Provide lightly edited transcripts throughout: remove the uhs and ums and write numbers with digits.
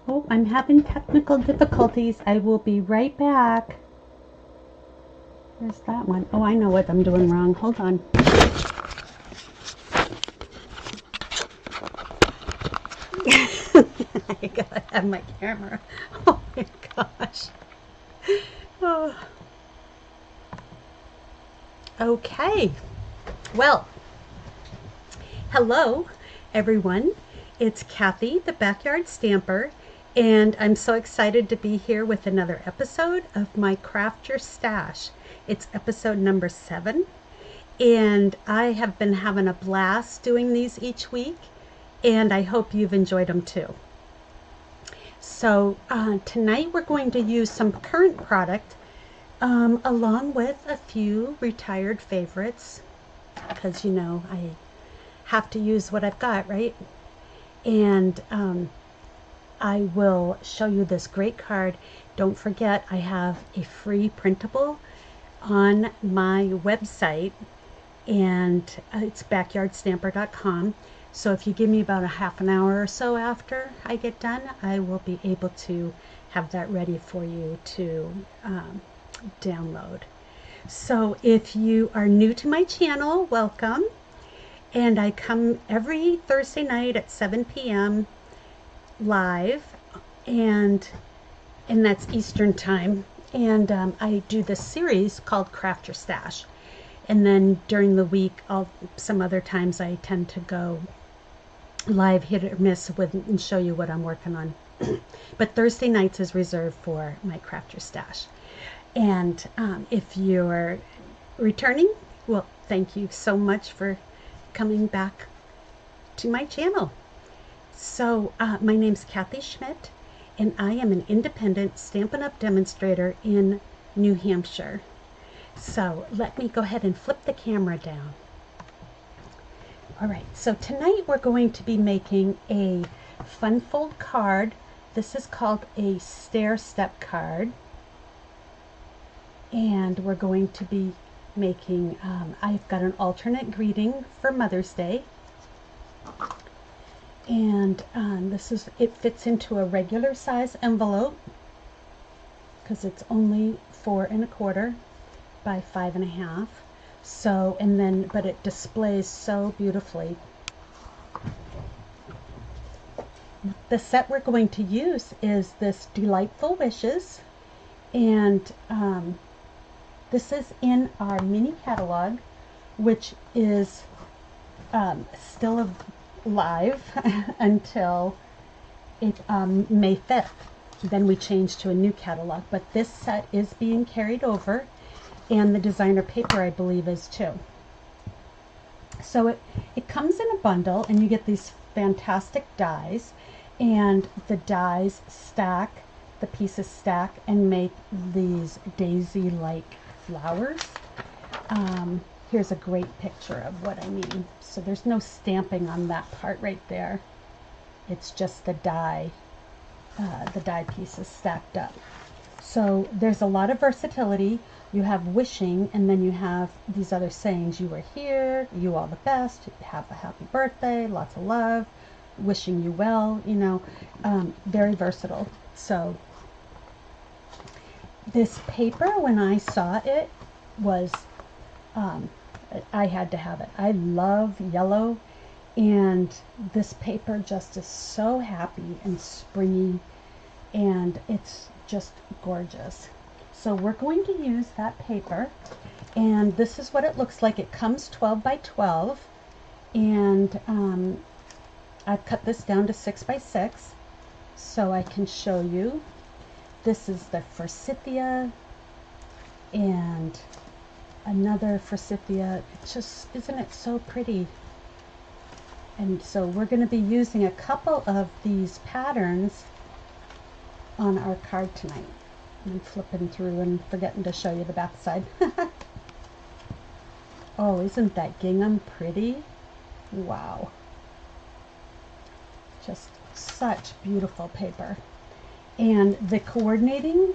Oh, I'm having technical difficulties. I will be right back. Where's that one? Oh, I know what I'm doing wrong. Hold on. I gotta have my camera. Oh my gosh. Oh. Okay. Well, hello everyone. It's Kathy, the Backyard Stamper, and I'm so excited to be here with another episode of my Craft Your Stash. It's episode number 7, and I have been having a blast doing these each week, and I hope you've enjoyed them too. So tonight we're going to use some current product along with a few retired favorites, because you know I have to use what I've got, right? And I will show you this great card. Don't forget, I have a free printable on my website, and it's backyardstamper.com. So if you give me about a half an hour or so after I get done, I will be able to have that ready for you to download. So if you are new to my channel, welcome. And I come every Thursday night at 7 p.m. live, and that's Eastern time. And I do this series called Craft Your Stash. And then during the week, some other times I tend to go live, hit or miss with and show you what I'm working on. But Thursday nights is reserved for my Craft Your Stash. And if you're returning, well, thank you so much for coming back to my channel. So my name's Kathy Schmitt, and I am an independent Stampin' Up! Demonstrator in New Hampshire. So let me go ahead and flip the camera down. All right, so tonight we're going to be making a fun fold card. This is called a stair step card. And we're going to be making, I've got an alternate greeting for Mother's Day. And it fits into a regular size envelope because it's only 4 1/4 by 5 1/2. So, but it displays so beautifully. The set we're going to use is this Delightful Wishes, and this is in our mini catalog, which is still live until May 5th. Then we change to a new catalog, but this set is being carried over, and the designer paper, I believe, is too. So it comes in a bundle, and you get these fantastic dies, and the dies stack, the pieces stack and make these daisy-like flowers. Here's a great picture of what I mean. So there's no stamping on that part right there. It's just the die pieces stacked up. So there's a lot of versatility. You have wishing, and then you have these other sayings. You are here, you all the best, have a happy birthday, lots of love, wishing you well, you know, very versatile. So this paper, when I saw it, was I had to have it. I love yellow, and this paper just is so happy and springy, and it's just gorgeous. So we're going to use that paper, and this is what it looks like. It comes 12 by 12, and I've cut this down to 6 by 6 so I can show you. This is the forsythia and another forsythia. It just, isn't it so pretty? And so we're going to be using a couple of these patterns on our card tonight. I'm flipping through and forgetting to show you the back side. Oh, isn't that gingham pretty? Wow. Just such beautiful paper. And the coordinating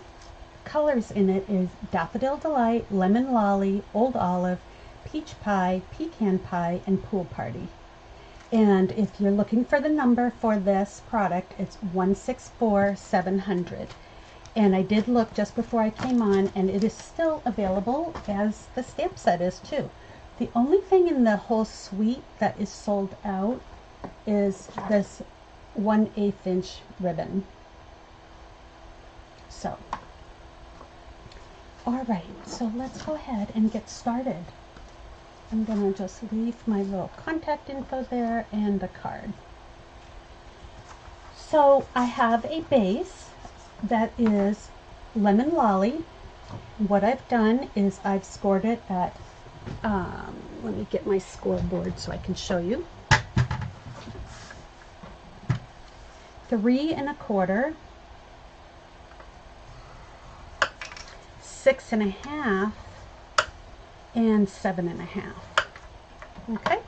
colors in it is Daffodil Delight, Lemon Lolly, Old Olive, Peach Pie, Pecan Pie, and Pool Party. And if you're looking for the number for this product, it's 164700. And I did look just before I came on, and it is still available, as the stamp set is too. The only thing in the whole suite that is sold out is this 1/8 inch ribbon. So, all right, so let's go ahead and get started. I'm gonna just leave my little contact info there and a card. So I have a base that is Lemon Lolly. What I've done is I've scored it at, let me get my scoreboard so I can show you. 3 1/4, 6 1/2, and 7 1/2. Okay.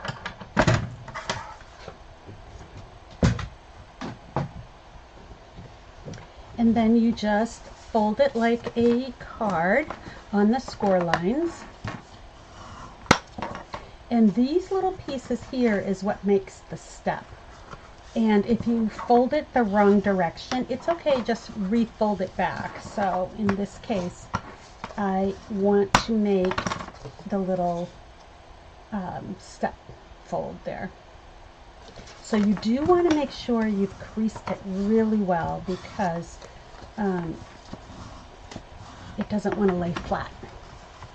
And then you just fold it like a card on the score lines. And these little pieces here is what makes the step. And if you fold it the wrong direction, it's okay, just refold it back. So in this case, I want to make the little step fold there. So you do want to make sure you've creased it really well, because it doesn't want to lay flat.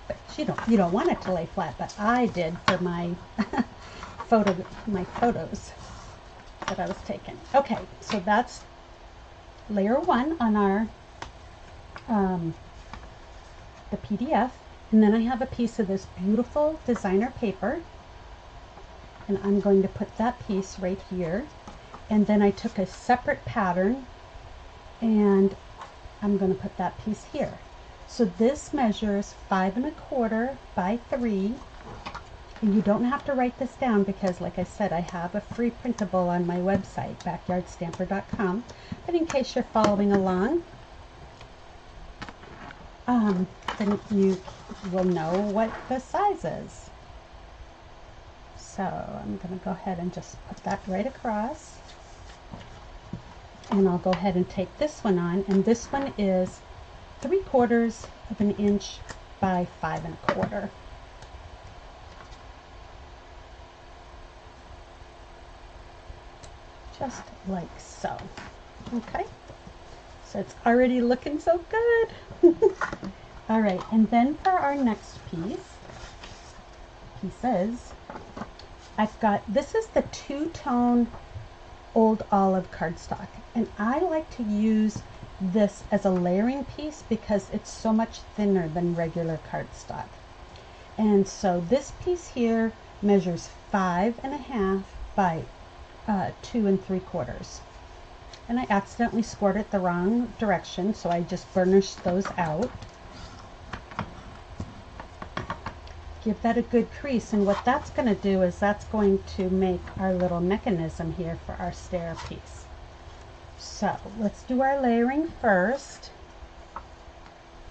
But you don't want it to lay flat, but I did for my photos that I was taking. Okay, so that's layer 1 on our the PDF, and then I have a piece of this beautiful designer paper, and I'm going to put that piece right here. And then I took a separate pattern and I'm going to put that piece here. So this measures 5 1/4 by 3, and you don't have to write this down because, like I said, I have a free printable on my website, backyardstamper.com, but in case you're following along, then you will know what the size is. So I'm going to go ahead and just put that right across. And I'll go ahead and take this one on, and this one is 3/4 of an inch by 5 1/4. Just like so. Okay, so it's already looking so good. All right, and then for our next pieces, I've got, this is the 2-tone old olive cardstock, and I like to use this as a layering piece because it's so much thinner than regular cardstock. And so this piece here measures 5 1/2 by 2 3/4. And I accidentally scored it the wrong direction, so I just burnished those out. Give that a good crease, and what that's going to do is that's going to make our little mechanism here for our stair piece. So let's do our layering first.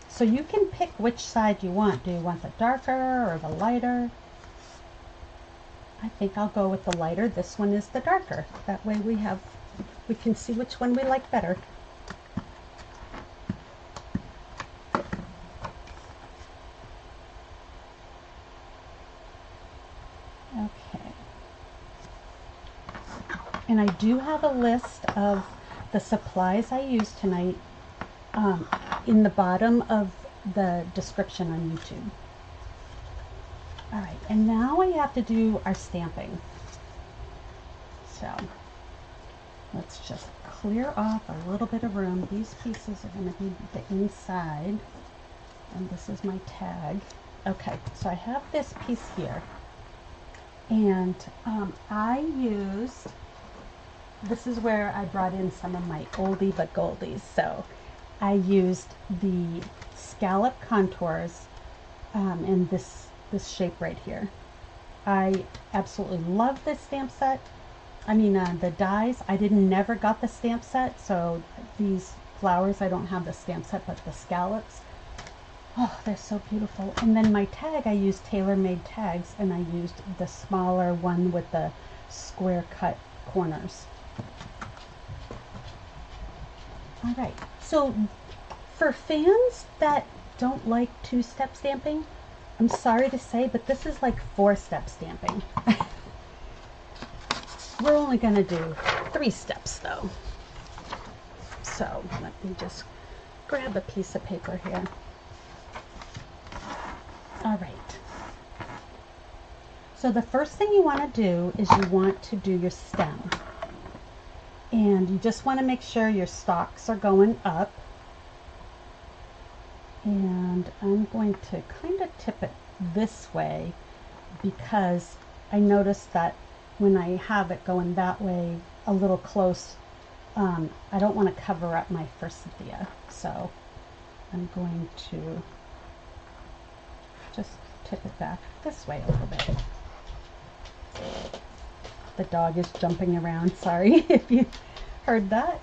So you can pick which side you want. Do you want the darker or the lighter? I think I'll go with the lighter. This one is the darker. That way we can see which one we like better. Okay. And I do have a list of the supplies I used tonight in the bottom of the description on YouTube. All right, and now we have to do our stamping. So let's just clear off a little bit of room. These pieces are going to be the inside, and this is my tag. Okay, so I have this piece here, and I used, this is where I brought in some of my oldie but goldies. So I used the scallop contours in this shape right here. I absolutely love this stamp set. I mean the dies. I never got the stamp set, so these flowers, I don't have the stamp set, but the scallops, oh, they're so beautiful. And then my tag, I used tailor-made tags, and I used the smaller one with the square cut corners. All right, so for fans that don't like two-step stamping, I'm sorry to say, but this is like four-step stamping. We're only going to do 3 steps though. So let me just grab a piece of paper here. All right. So the first thing you want to do is you want to do your stem. And you just want to make sure your stalks are going up. And I'm going to kind of tip it this way because I noticed that when I have it going that way a little close, I don't want to cover up my forsythia. So I'm going to just tip it back this way a little bit. The dog is jumping around. Sorry if you heard that.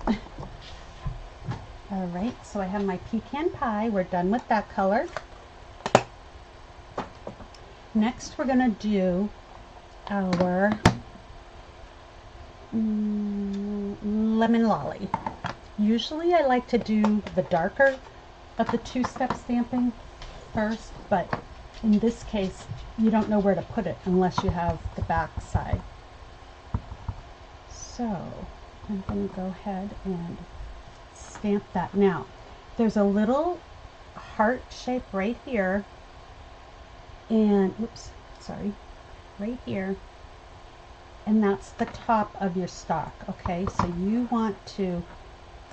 All right, so I have my pecan pie. We're done with that color. Next, we're going to do our lemon lolly. Usually I like to do the darker of the two-step stamping first, but in this case, you don't know where to put it unless you have the back side. So I'm going to go ahead and stamp that. Now, there's a little heart shape right here, and oops, sorry, right here, and that's the top of your stalk. Okay, so you want to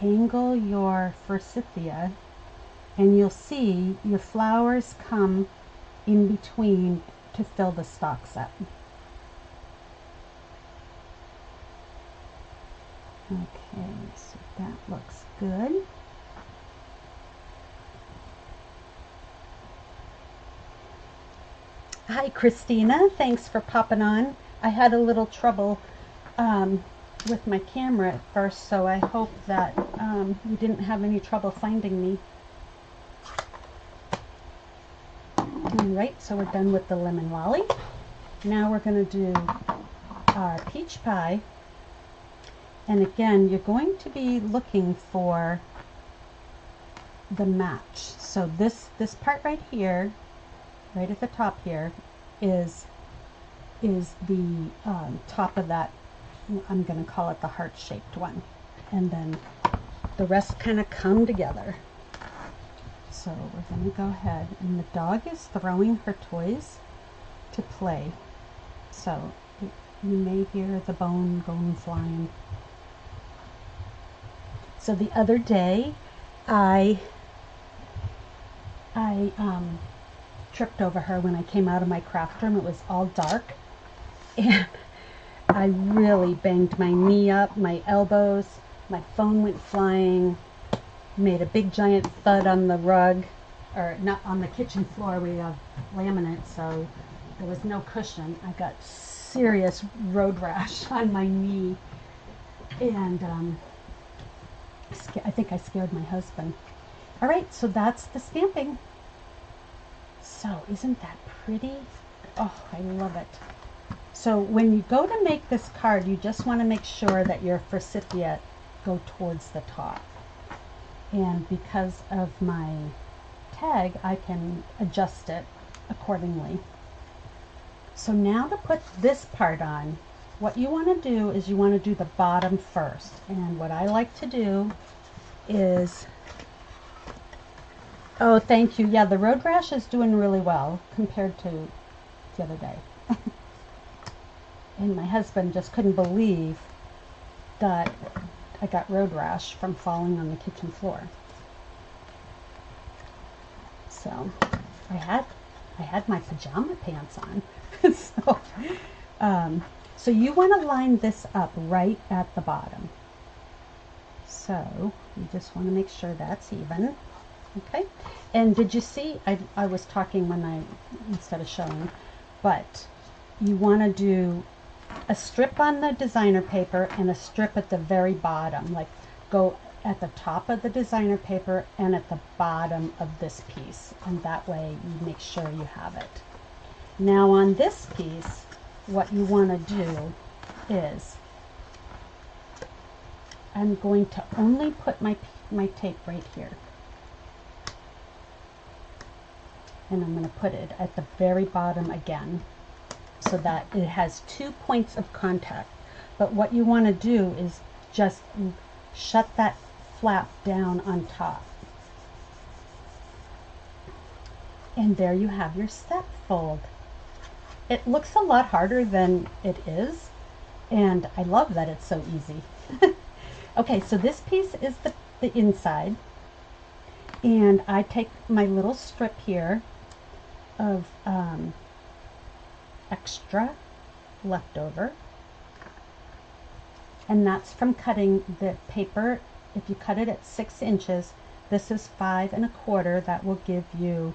angle your forsythia, and you'll see your flowers come in between to fill the stalks up. Okay, so that looks good. Hi Christina, thanks for popping on. I had a little trouble with my camera at first, so I hope that you didn't have any trouble finding me. Alright, so we're done with the lemon lolly. Now we're going to do our peach pie. And again, you're going to be looking for the match. So this part right here, right at the top here, is the top of that. I'm going to call it the heart-shaped one. And then the rest kind of come together. So we're going to go ahead, and the dog is throwing her toys to play. So you may hear the bone going flying. So the other day, I tripped over her when I came out of my craft room. It was all dark, and I really banged my knee up, my elbows, my phone went flying, made a big giant thud on the rug, or not on the kitchen floor. We have laminate, so there was no cushion. I got serious road rash on my knee, and I think I scared my husband. All right, so that's the stamping. So isn't that pretty? Oh, I love it. So when you go to make this card, you just want to make sure that your forsythia go towards the top. And because of my tag, I can adjust it accordingly. So now to put this part on, what you want to do is you want to do the bottom first. And what I like to do is, oh, thank you. Yeah, the road rash is doing really well compared to the other day. And my husband just couldn't believe that I got road rash from falling on the kitchen floor. So I had my pajama pants on. So you want to line this up right at the bottom. So you just want to make sure that's even. Okay. And did you see, I was talking instead of showing, but you want to do a strip on the designer paper and a strip at the very bottom, like go at the top of the designer paper and at the bottom of this piece, and that way you make sure you have it. Now on this piece, what you want to do is I'm going to only put my tape right here. And I'm going to put it at the very bottom again so that it has 2 points of contact. But what you want to do is just shut that flap down on top. And there you have your step fold. It looks a lot harder than it is, and I love that it's so easy. Okay, so this piece is the inside, and I take my little strip here of extra leftover, and that's from cutting the paper. If you cut it at 6 inches, this is 5 1/4. That will give you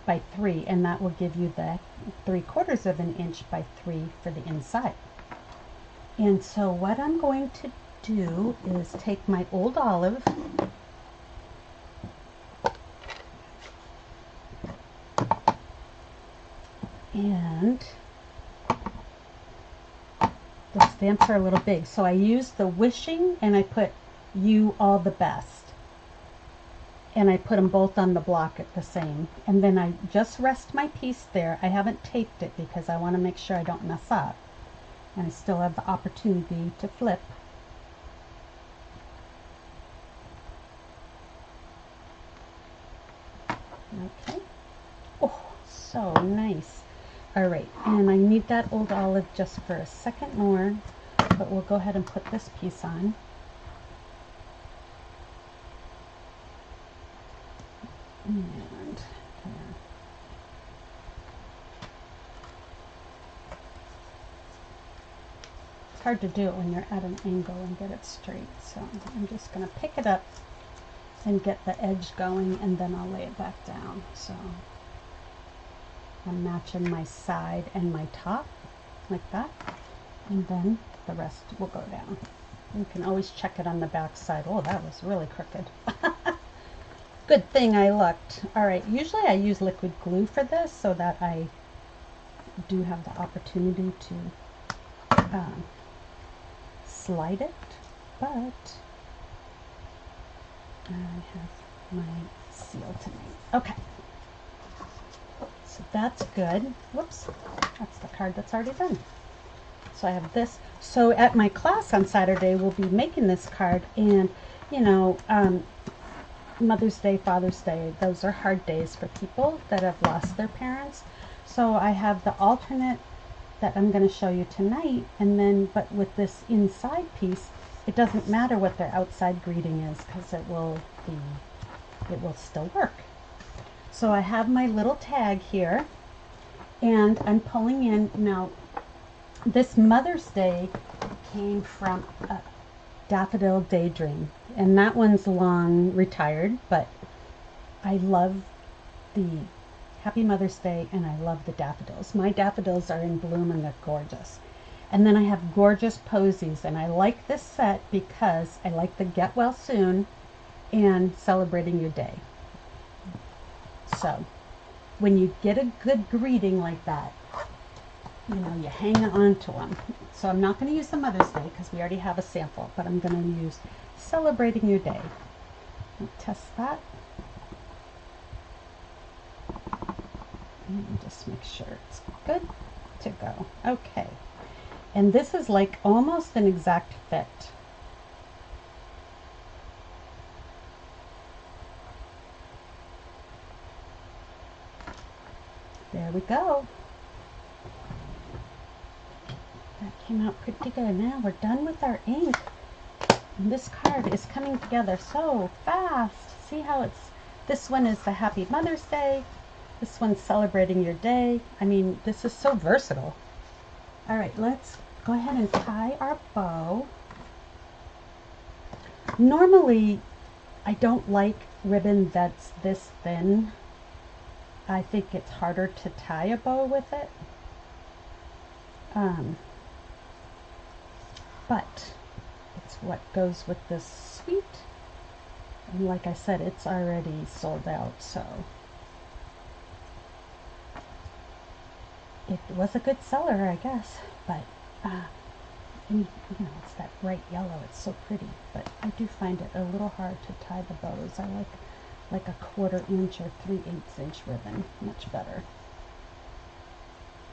by 3, and that will give you the 3/4 of an inch by 3 for the inside. And so what I'm going to do is take my old olive and the stamps are a little big, so I use the wishing and I put you all the best, and I put them both on the block at the same, and then I just rest my piece there. I haven't taped it because I want to make sure I don't mess up, and I still have the opportunity to flip. Okay. Oh, so nice. All right, and I need that old olive just for a second more, but we'll go ahead and put this piece on. And there. It's hard to do it when you're at an angle and get it straight, so I'm just going to pick it up and get the edge going, and then I'll lay it back down. So I'm matching my side and my top like that, and then the rest will go down. You can always check it on the back side. Oh, that was really crooked. Good thing I looked. All right, usually I use liquid glue for this so that I do have the opportunity to slide it, but I have my seal tonight. Okay, so that's good. Whoops, that's the card that's already done. So I have this. So at my class on Saturday, we'll be making this card, and you know, Mother's Day, Father's Day, those are hard days for people that have lost their parents. So I have the alternate that I'm going to show you tonight, and then, but with this inside piece, it doesn't matter what their outside greeting is because it will still work. So I have my little tag here, and I'm pulling in. Now, this Mother's Day came from Daffodil Daydream, and that one's long retired, but I love the Happy Mother's Day, and I love the daffodils. My daffodils are in bloom and they're gorgeous. And then I have gorgeous posies, and I like this set because I like the Get Well Soon and Celebrating Your Day. So when you get a good greeting like that, you know, you hang on to them. So I'm not going to use the Mother's Day because we already have a sample, but I'm going to use Celebrating Your Day. I'll test that. And just make sure it's good to go. Okay. And this is like almost an exact fit. There we go. That came out pretty good. Now we're done with our ink. And this card is coming together so fast. See how it's, this one is the Happy Mother's Day. This one's Celebrating Your Day. I mean, this is so versatile. All right, let's go ahead and tie our bow. Normally, I don't like ribbon that's this thin. I think it's harder to tie a bow with it. But it's what goes with this suite. And like I said, it's already sold out, so it was a good seller, I guess. But And you know, it's that bright yellow, it's so pretty, but I do find it a little hard to tie the bows. I like a 1/4 inch or 3/8 inch ribbon, much better.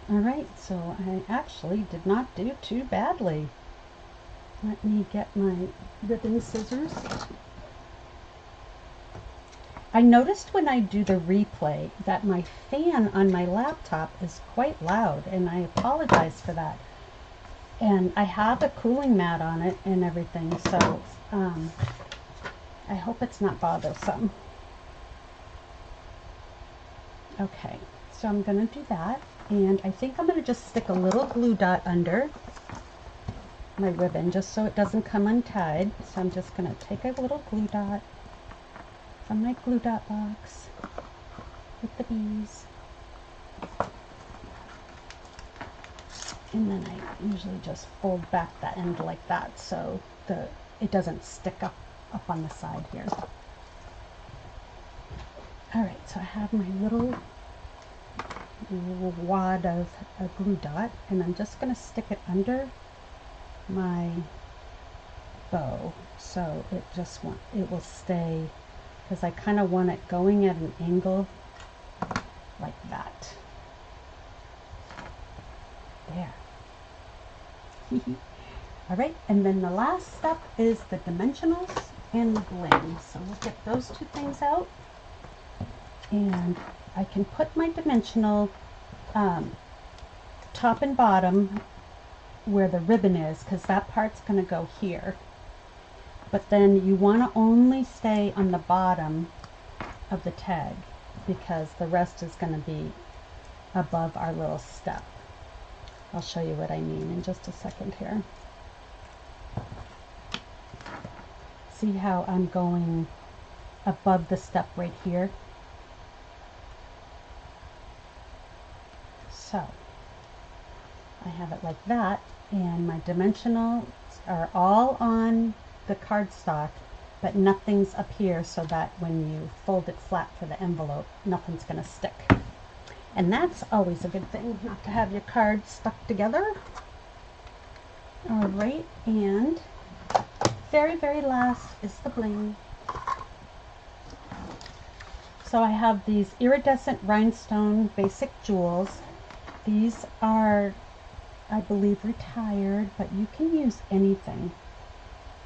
All right, so I actually did not do too badly. Let me get my ribbon scissors. I noticed when I do the replay that my fan on my laptop is quite loud, and I apologize for that. And I have a cooling mat on it and everything, so I hope it's not bothersome. Okay, so I'm going to do that, and I think I'm going to just stick a little glue dot under my ribbon just so it doesn't come untied. So I'm just going to take a little glue dot from my glue dot box with the bees. And then I usually just fold back the end like that so it doesn't stick up on the side here. Alright, so I have my little wad of a glue dot, and I'm just going to stick it under my bow so it will stay, because I kind of want it going at an angle like that. There. All right, and then the last step is the dimensionals and the bling. So we'll get those two things out, and I can put my dimensional top and bottom where the ribbon is, because that part's going to go here. But then you want to only stay on the bottom of the tag, because the rest is going to be above our little step. I'll show you what I mean in just a second here. See how I'm going above the step right here? So I have it like that, and my dimensionals are all on the cardstock, but nothing's up here, so that when you fold it flat for the envelope, nothing's going to stick. And that's always a good thing, not to have your cards stuck together. All right, and very last is the bling. So I have these iridescent rhinestone basic jewels. These are, I believe, retired, but you can use anything.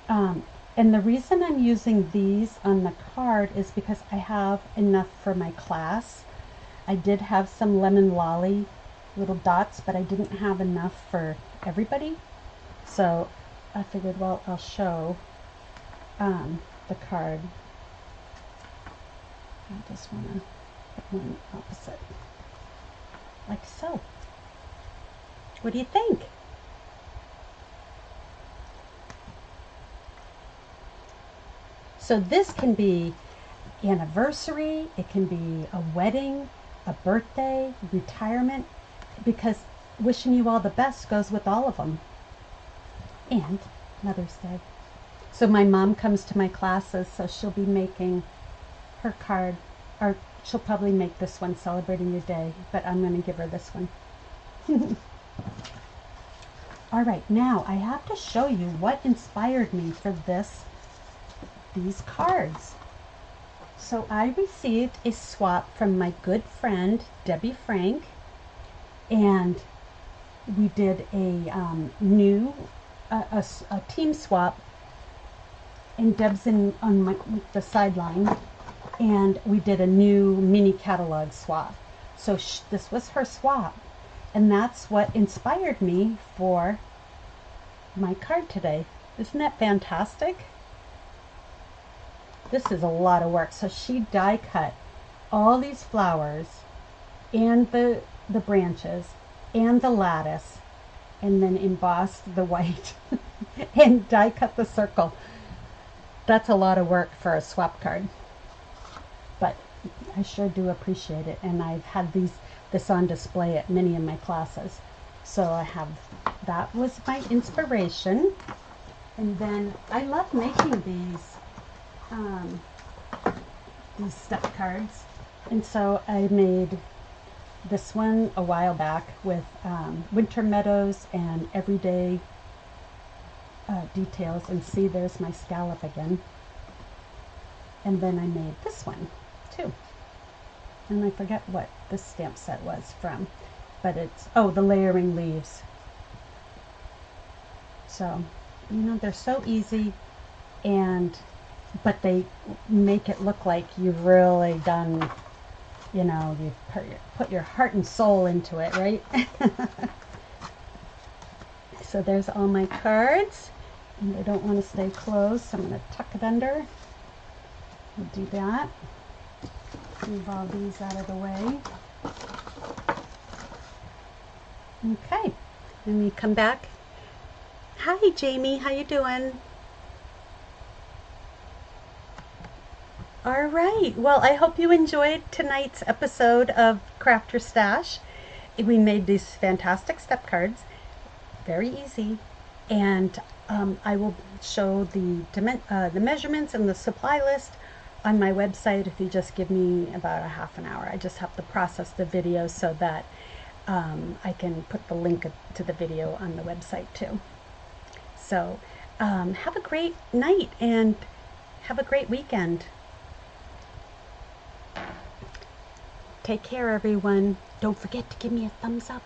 And the reason I'm using these on the card is because I have enough for my class. I did have some lemon lolly little dots, but I didn't have enough for everybody. So I figured, well, I'll show the card. I just want to put one opposite, like so. What do you think? So this can be anniversary, it can be a wedding, a birthday, retirement, because wishing you all the best goes with all of them. And Mother's Day. So my mom comes to my classes, so she'll be making her card, or she'll probably make this one celebrating your day, but I'm going to give her this one. All right, now I have to show you what inspired me for these cards. So I received a swap from my good friend Debbie Frank, and we did a a team swap, and Deb's on the sideline, and we did a new mini catalog swap. So this was her swap, and that's what inspired me for my card today. Isn't that fantastic? This is a lot of work. So she die cut all these flowers and the branches and the lattice, and then embossed the white and die cut the circle. That's a lot of work for a swap card, but I sure do appreciate it, and I've had this on display at many of my classes. So I have, that was my inspiration. And then I love making these step cards, and so I made this one a while back with winter meadows and everyday details. And see, there's my scallop again. And then I made this one too. And I forget what this stamp set was from, but it's, oh, the layering leaves. So, you know, they're so easy, but they make it look like you've really done, you know, you've put your heart and soul into it, right? So there's all my cards, and I don't want to stay closed, so I'm going to tuck it under. We'll do that. Move all these out of the way. Okay, and we come back. Hi, Jamie, how you doing? All right, well, I hope you enjoyed tonight's episode of Craft Your Stash. We made these fantastic step cards, very easy, and I will show the measurements and the supply list on my website if you just give me about a half an hour. I just have to process the video so that I can put the link to the video on the website too. So have a great night and have a great weekend. Take care, everyone. Don't forget to give me a thumbs up.